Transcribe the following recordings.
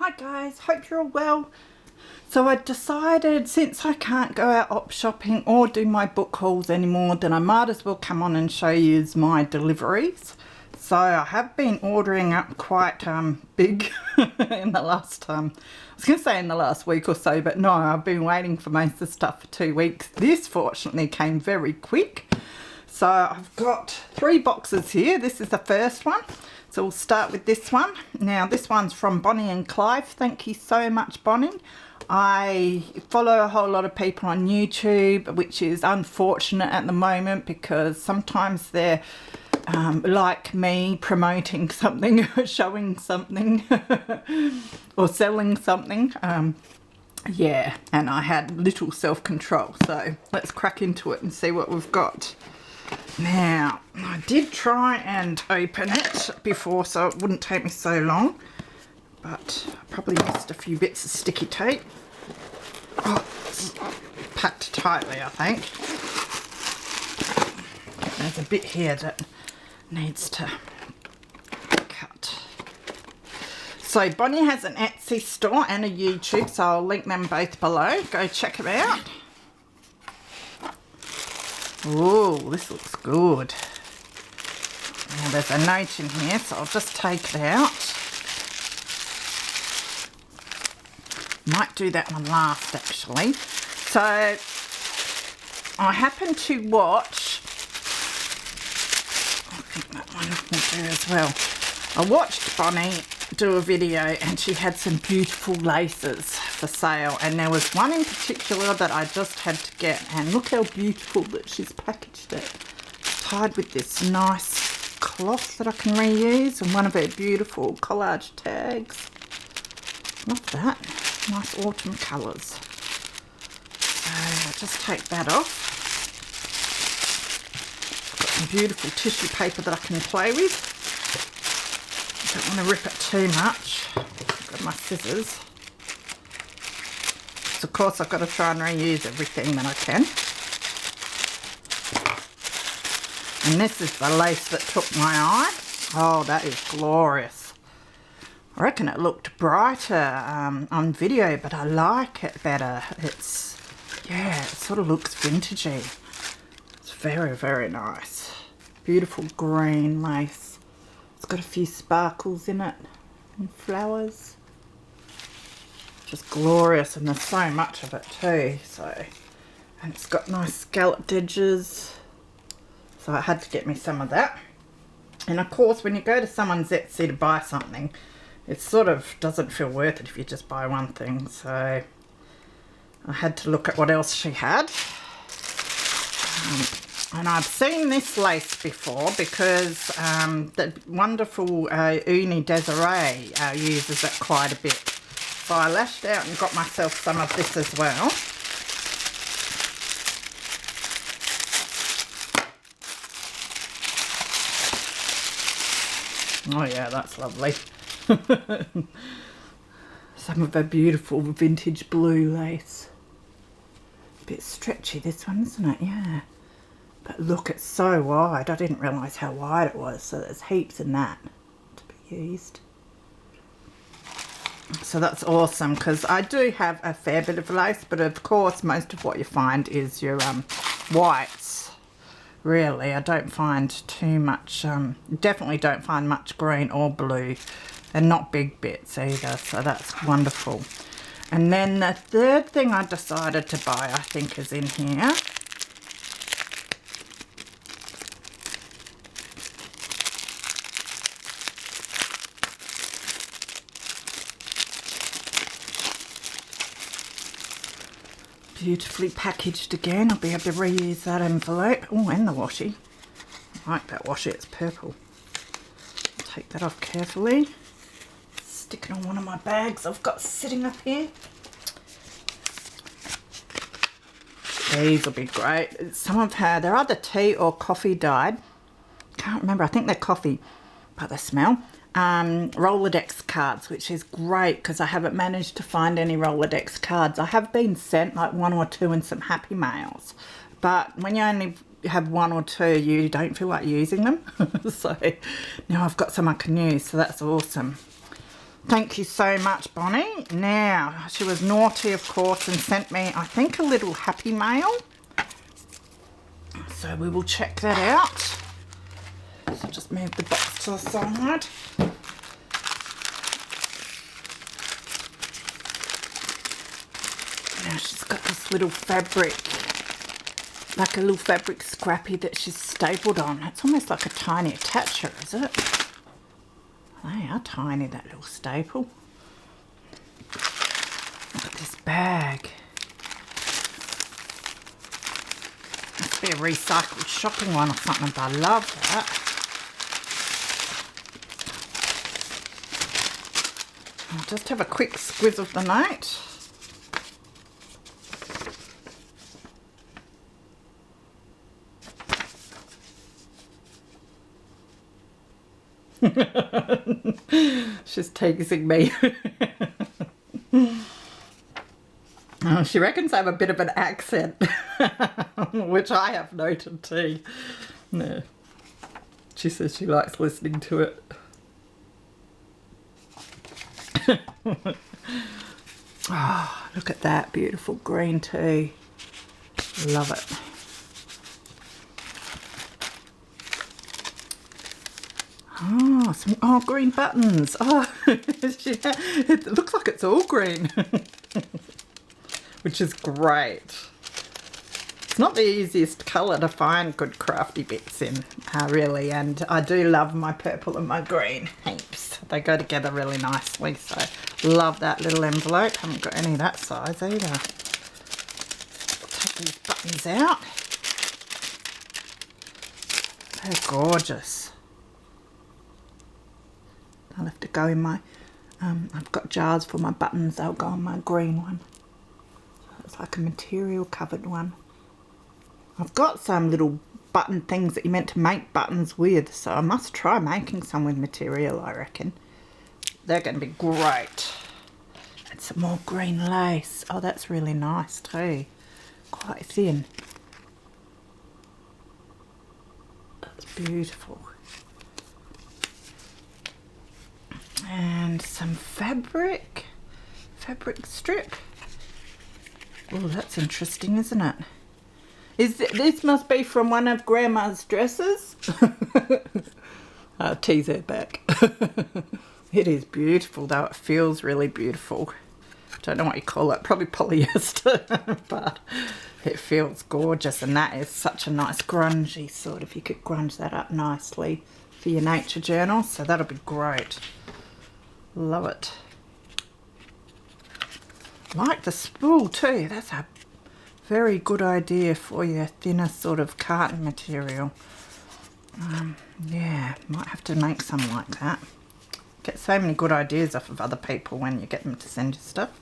Hi guys, hope you're all well. So I decided, since I can't go out op shopping or do my book hauls anymore, then I might as well come on and show you my deliveries. So I have been ordering up quite big in the last, I was going to say in the last week or so, but no, I've been waiting for most of the stuff for 2 weeks. This fortunately came very quick. So I've got 3 boxes here. This is the first one. So we'll start with this one. Now this one's from Bonny and Clive. Thank you so much, Bonny. I follow a whole lot of people on YouTube, which is unfortunate at the moment because sometimes they're like me, promoting something, showing something or selling something. Yeah, and I had little self-control. So let's crack into it and see what we've got. Now, I did try and open it before so it wouldn't take me so long, but I probably missed a few bits of sticky tape. Oh, it's packed tightly, I think. There's a bit here that needs to cut. So Bonny has an Etsy store and a YouTube, so I'll link them both below. Go check them out. Oh, this looks good. Now there's a note in here, so I'll just take it out. Might do that one last, actually. So I happened to watch, I think that one will do as well. I watched Bonny do a video and she had some beautiful laces for sale, and there was one in particular that I just had to get, and look how beautiful that she's packaged it. It's tied with this nice cloth that I can reuse, and one of her beautiful collage tags. Love that. Nice autumn colours. So I'll just take that off. Got some beautiful tissue paper that I can play with. Don't want to rip it too much. I've got my scissors. So of course I've got to try and reuse everything that I can. And this is the lace that took my eye. Oh, that is glorious. I reckon it looked brighter on video, but I like it better. It's, yeah, it sort of looks vintagey. It's very, very nice. Beautiful green lace. It's got a few sparkles in it and flowers. Just glorious, and there's so much of it too. So, and it's got nice scalloped edges. So I had to get me some of that. And of course, when you go to someone's Etsy to buy something, it sort of doesn't feel worth it if you just buy one thing. So I had to look at what else she had. And I've seen this lace before because the wonderful Juni Desiree uses it quite a bit. So I lashed out and got myself some of this as well. Oh yeah, that's lovely. Some of her beautiful vintage blue lace. A bit stretchy this one, isn't it? Yeah. But look, it's so wide. I didn't realise how wide it was. So there's heaps in that to be used. So that's awesome, because I do have a fair bit of lace, but of course most of what you find is your whites. Really, I don't find too much, definitely don't find much green or blue, and not big bits either, so that's wonderful. And then the third thing I decided to buy, I think, is in here. Beautifully packaged again. I'll be able to reuse that envelope. Oh, and the washi. I like that washi, it's purple. Take that off carefully. Stick it on one of my bags I've got sitting up here. These will be great. Some of her, they're either tea or coffee dyed. Can't remember, I think they're coffee, but they smell. Rolodex cards, which is great because I haven't managed to find any Rolodex cards. I have been sent like 1 or 2 in some happy mails, but when you only have 1 or 2, you don't feel like using them. So now I've got some I can use, so that's awesome. Thank you so much, Bonnie. Now, she was naughty, of course, and sent me, I think, a little happy mail. So we will check that out. So just move the box to the side. Now she's got this little fabric, like a little fabric scrappy that she's stapled on. It's almost like a tiny attacher, is it? They are tiny, that little staple. Look at this bag. Must be a recycled shopping one or something, but I love that. I'll just have a quick squiz of the note. She's teasing me. Oh, she reckons I have a bit of an accent, which I have noted too. No. She says she likes listening to it. Oh, look at that beautiful green tea. Love it. Oh, some green buttons. Oh, it looks like it's all green, which is great. It's not the easiest colour to find good crafty bits in, really, and I do love my purple and my green heaps. They go together really nicely, so love that little envelope. Haven't got any of that size either. Take these buttons out. They're gorgeous. I'll have to go in my, I've got jars for my buttons, they'll go on my green one. So it's like a material covered one. I've got some little button things that you're meant to make buttons with, so I must try making some with material, I reckon. They're going to be great. And some more green lace. Oh, that's really nice too. Quite thin. That's beautiful. And some fabric strip. Oh, that's interesting, isn't it? This must be from one of Grandma's dresses. I'll tease her back. It is beautiful, though. It feels really beautiful. Don't know what you call it. Probably polyester, but it feels gorgeous. And that is such a nice grungy sort of. You could grunge that up nicely for your nature journal. So that'll be great. Love it. Like the spool too. That's a very good idea for your thinner sort of carton material. Yeah, might have to make some like that. Get so many good ideas off of other people when you get them to send you stuff.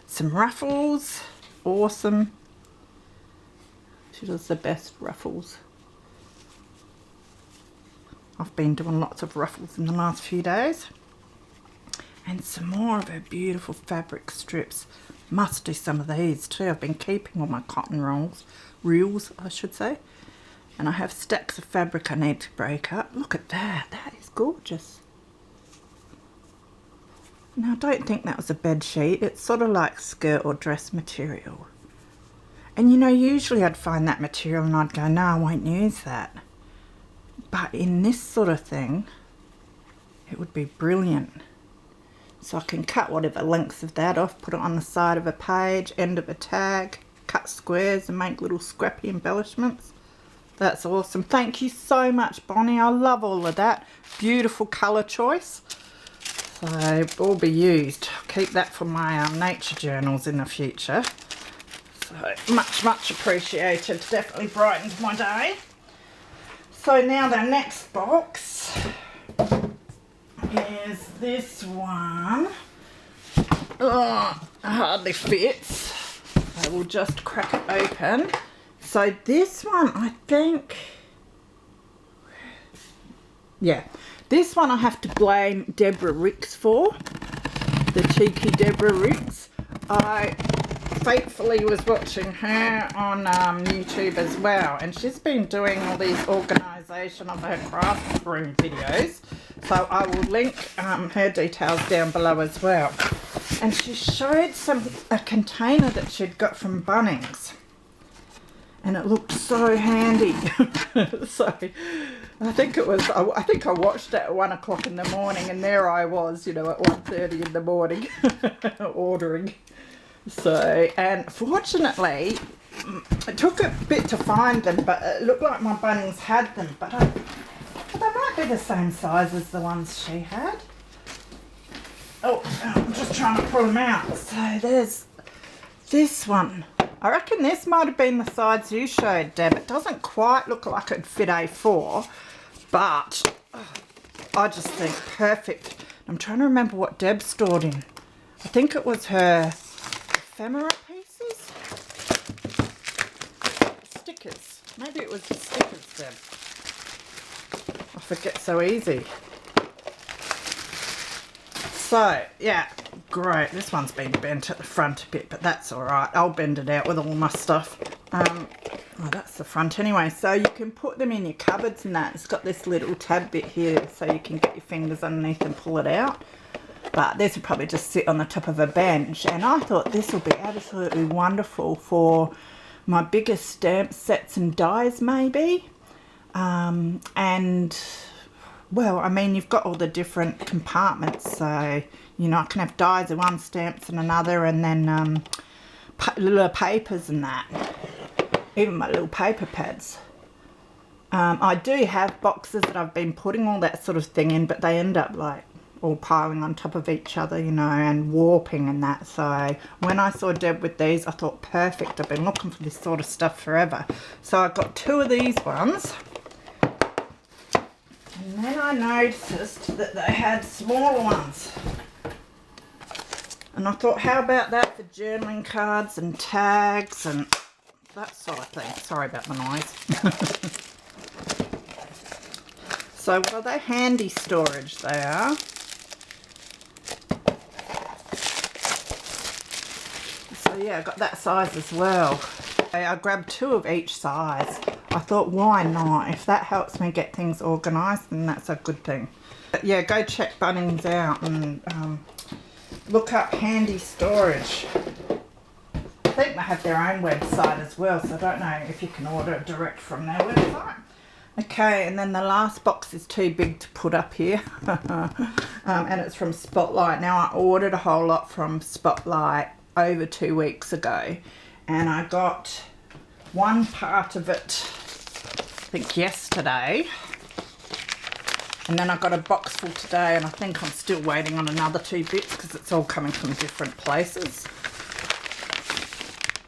Some ruffles. Awesome. She does the best ruffles. I've been doing lots of ruffles in the last few days. And some more of her beautiful fabric strips. Must do some of these too. I've been keeping all my cotton reels, I should say. And I have stacks of fabric I need to break up. Look at that. That is gorgeous. Now, I don't think that was a bed sheet. It's sort of like skirt or dress material. And you know, usually I'd find that material and I'd go, no, I won't use that. But in this sort of thing, it would be brilliant. So I can cut whatever lengths of that off, put it on the side of a page, end of a tag, cut squares and make little scrappy embellishments. That's awesome. Thank you so much, Bonnie. I love all of that. Beautiful colour choice. So all be used. I'll keep that for my nature journals in the future. So much appreciated. Definitely brightened my day. So now the next box is this one. Oh, it hardly fits. I will just crack it open. So this one, I think, yeah, this one I have to blame Debra Ricks for, the cheeky Debra Ricks. I faithfully was watching her on YouTube as well, and she's been doing all these organised organisation of her craft room videos. So I will link her details down below as well. And she showed a container that she'd got from Bunnings. And it looked so handy. So I think I watched it at 1 o'clock in the morning, and there I was, you know, at 1:30 in the morning ordering. So, and fortunately, it took a bit to find them, but it looked like my Bunnings had them, but they might be the same size as the ones she had. Oh, I'm just trying to pull them out. So there's this one. I reckon this might have been the size you showed, Deb. It doesn't quite look like it'd fit A4, but I just think perfect. I'm trying to remember what Deb stored in. I think it was her ephemera pieces? Stickers. Maybe it was the stickers, Deb. I forget so easy. So, yeah, great. This one's been bent at the front a bit, but that's all right. I'll bend it out with all my stuff. Oh, that's the front anyway. So you can put them in your cupboards and that. It's got this little tab bit here so you can get your fingers underneath and pull it out. But this would probably just sit on the top of a bench. And I thought this will be absolutely wonderful for my biggest stamp sets and dies maybe. And... well, I mean, you've got all the different compartments, so, you know, I can have dies in one, stamps in another, and then little papers and that. Even my little paper pads. I do have boxes that I've been putting all that sort of thing in, but they end up, like, all piling on top of each other, you know, and warping and that. So when I saw Deb with these, I thought, perfect. I've been looking for this sort of stuff forever. So I got 2 of these ones. And then I noticed that they had smaller ones. And I thought, how about that for journaling cards and tags and that sort of thing. Sorry about the noise. So, well, they're handy storage, they are. So, yeah, I got that size as well. I grabbed 2 of each size. I thought, why not? If that helps me get things organised, then that's a good thing. But yeah, go check Bunnings out and look up handy storage. I think they have their own website as well, so I don't know if you can order direct from their website. Okay, and then the last box is too big to put up here. And it's from Spotlight. Now, I ordered a whole lot from Spotlight over 2 weeks ago, and I got one part of it, I think yesterday, and then I got a box full today, and I think I'm still waiting on another 2 bits because it's all coming from different places.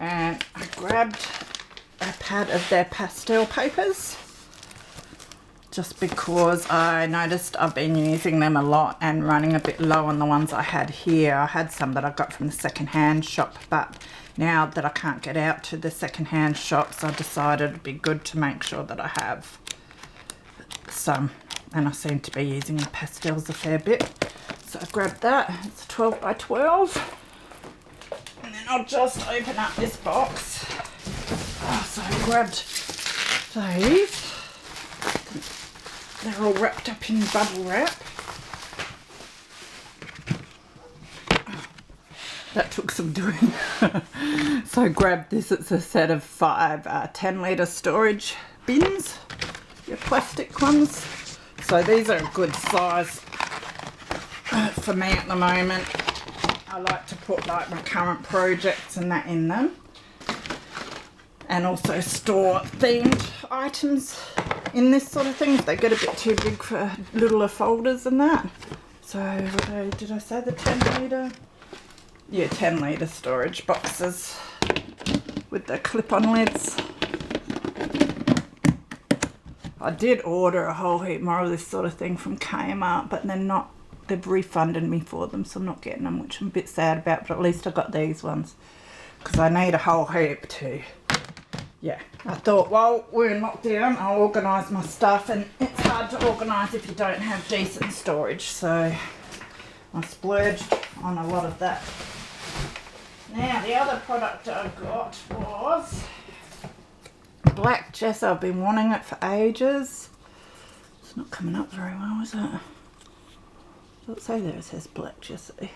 And I grabbed a pad of their pastel papers just because I noticed I've been using them a lot and running a bit low on the ones I had here. I had some that I got from the second-hand shop, but now that I can't get out to the second-hand shops, I decided it'd be good to make sure that I have some. And I seem to be using the pastels a fair bit. So I grabbed that. It's 12 by 12. And then I'll just open up this box. So I grabbed these. They're all wrapped up in bubble wrap. That took some doing. So I grabbed this. It's a set of 5 10-litre storage bins. Your plastic ones. So these are a good size for me at the moment. I like to put like my current projects and that in them. And also store themed items in this sort of thing. If they get a bit too big for littler folders and that. So did I say the 10-litre? Yeah, 10-litre storage boxes with the clip-on lids. I did order a whole heap more of this sort of thing from Kmart, but they've refunded me for them, so I'm not getting them, which I'm a bit sad about, but at least I got these ones because I need a whole heap too. Yeah, I thought, well, we're in lockdown, I'll organise my stuff, and it's hard to organise if you don't have decent storage, so I splurged on a lot of that. Now, the other product I got was black gesso. I've been wanting it for ages. It's not coming up very well, is it? Does it say there? It says black Jessie.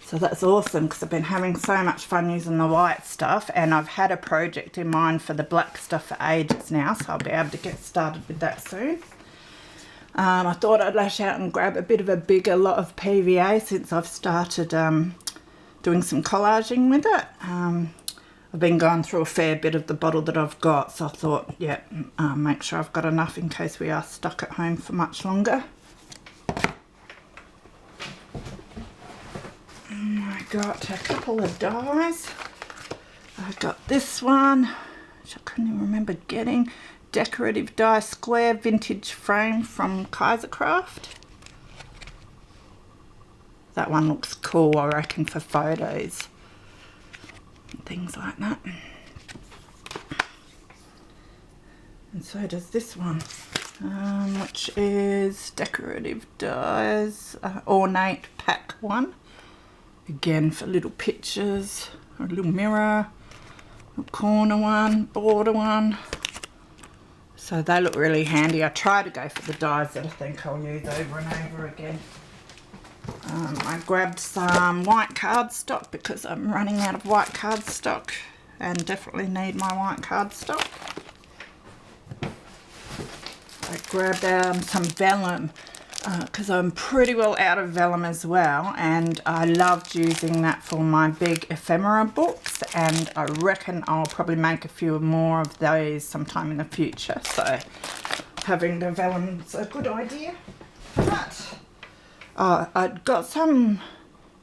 So that's awesome because I've been having so much fun using the white stuff, and I've had a project in mind for the black stuff for ages now, so I'll be able to get started with that soon. I thought I'd lash out and grab a bit of a bigger lot of PVA since I've started doing some collaging with it. I've been going through a fair bit of the bottle that I've got, so I thought, yeah, make sure I've got enough in case we are stuck at home for much longer. I got a couple of dies. I got this one, which I couldn't even remember getting. Decorative die square vintage frame from Kaisercraft. That one looks cool, I reckon, for photos and things like that. And so does this one, which is decorative dies, ornate pack one. Again, for little pictures, or a little mirror, a corner one, border one. So they look really handy. I try to go for the dies that I think I'll use over and over again. I grabbed some white cardstock because I'm running out of white cardstock and definitely need my white cardstock. I grabbed some vellum because I'm pretty well out of vellum as well, and I loved using that for my big ephemera books, and I reckon I'll probably make a few more of those sometime in the future, so having the vellum's a good idea. But I got some,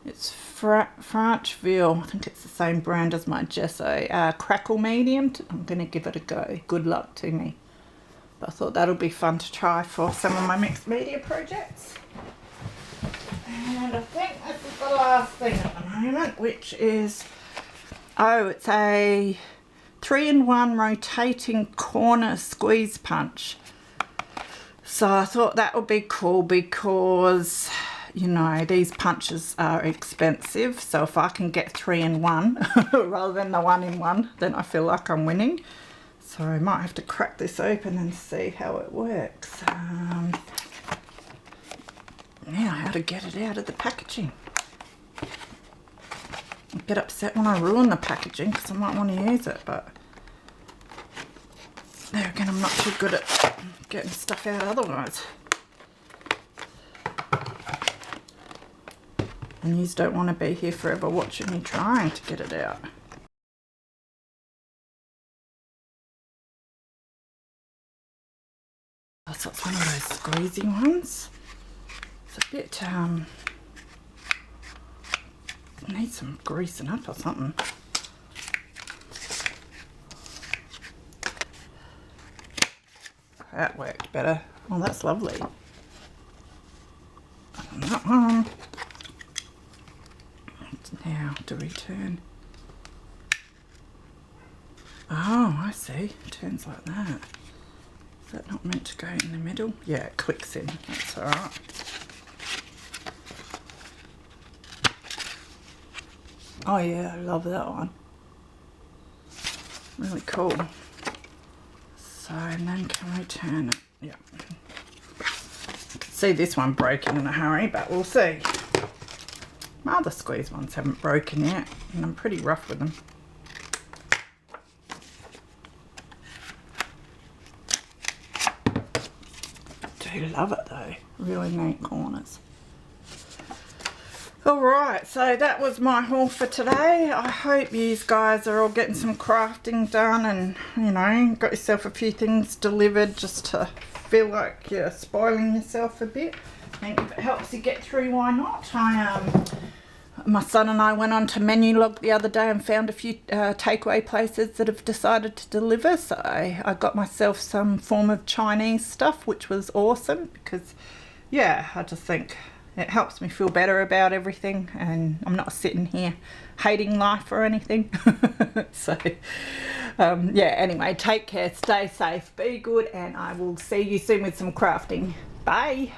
it's Francheville, I think it's the same brand as my gesso, crackle medium. I'm going to give it a go. Good luck to me. I thought that'll be fun to try for some of my mixed media projects. And I think this is the last thing at the moment, which is, oh, it's a 3-in-1 rotating corner squeeze punch. So I thought that would be cool because, you know, these punches are expensive. So if I can get 3-in-1 rather than the 1-in-1, then I feel like I'm winning. So I might have to crack this open and see how it works. Now how to get it out of the packaging. I get upset when I ruin the packaging because I might want to use it, but there again, I'm not too good at getting stuff out otherwise. And you don't want to be here forever watching me trying to get it out. So it's one of those squeezy ones. It's a bit, needs some greasing up or something. That worked better. Oh, that's lovely. And that one. Now to return. Oh, I see. It turns like that. Is that not meant to go in the middle? Yeah, it clicks in. That's alright. Oh yeah, I love that one. Really cool. So, and then can we turn it? Yeah. I can see this one broken in a hurry, but we'll see. My other squeeze ones haven't broken yet, and I'm pretty rough with them. I do love it though. Really neat corners. Alright, so that was my haul for today. I hope you guys are all getting some crafting done and, you know, got yourself a few things delivered just to feel like you're spoiling yourself a bit. I think if it helps you get through, why not? My son and I went on to Menulog the other day and found a few takeaway places that have decided to deliver. So I got myself some form of Chinese stuff, which was awesome because, yeah, I just think it helps me feel better about everything, and I'm not sitting here hating life or anything. So, yeah, anyway, take care, stay safe, be good, and I will see you soon with some crafting. Bye.